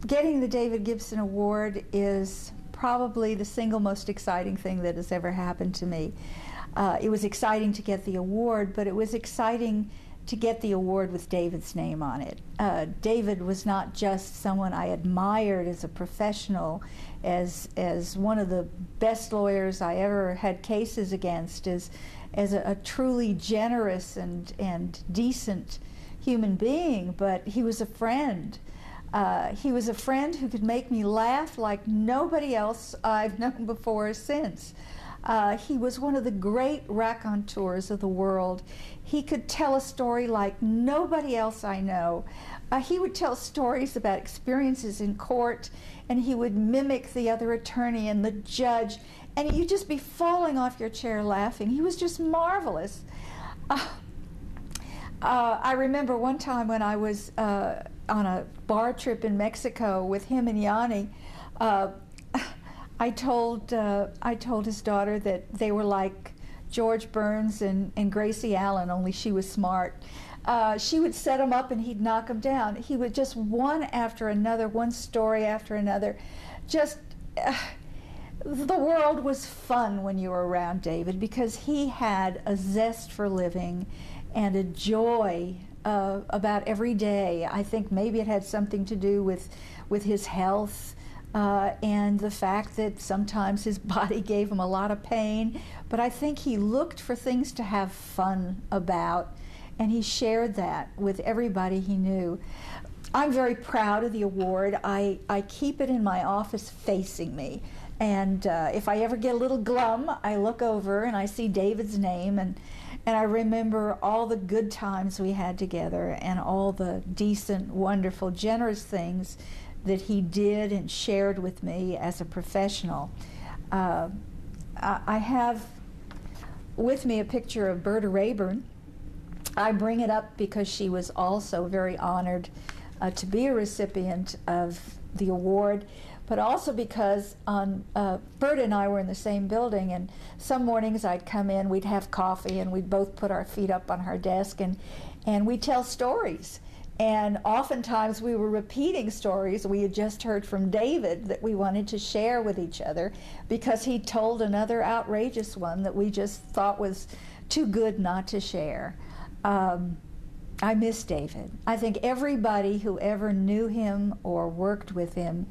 Getting the David Gibson Award is probably the single most exciting thing that has ever happened to me. It was exciting to get the award, but it was exciting to get the award with David's name on it. David was not just someone I admired as a professional, as one of the best lawyers I ever had cases against, as a truly generous and decent human being, but he was a friend. He was a friend who could make me laugh like nobody else I've known before or since. He was one of the great raconteurs of the world. He could tell a story like nobody else I know. He would tell stories about experiences in court, and he would mimic the other attorney and the judge, and you'd just be falling off your chair laughing. He was just marvelous. I remember one time when I was on a bar trip in Mexico with him and Yanni. I told his daughter that they were like George Burns and Gracie Allen, only she was smart. She would set him up and he'd knock him down. He would just one after another, one story after another. Just the world was fun when you were around David, because he had a zest for living and a joy about every day. I think maybe it had something to do with his health. And the fact that sometimes his body gave him a lot of pain, but I think he looked for things to have fun about, and he shared that with everybody he knew. I'm very proud of the award. I keep it in my office facing me, and if I ever get a little glum, I look over and I see David's name, and I remember all the good times we had together and all the decent, wonderful, generous things that he did and shared with me as a professional. I have with me a picture of Berta Rayburn. I bring it up because she was also very honored to be a recipient of the award, but also because Berta and I were in the same building, and some mornings I'd come in, we'd have coffee, and we'd both put our feet up on her desk, and we'd tell stories. And oftentimes we were repeating stories we had just heard from David that we wanted to share with each other, because he told another outrageous one that we just thought was too good not to share. I miss David. I think everybody who ever knew him or worked with him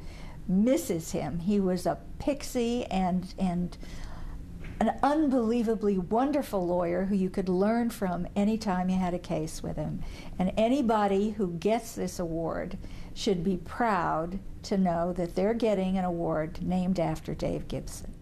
misses him. He was a pixie and an unbelievably wonderful lawyer who you could learn from anytime you had a case with him. And anybody who gets this award should be proud to know that they're getting an award named after Dave Gibson.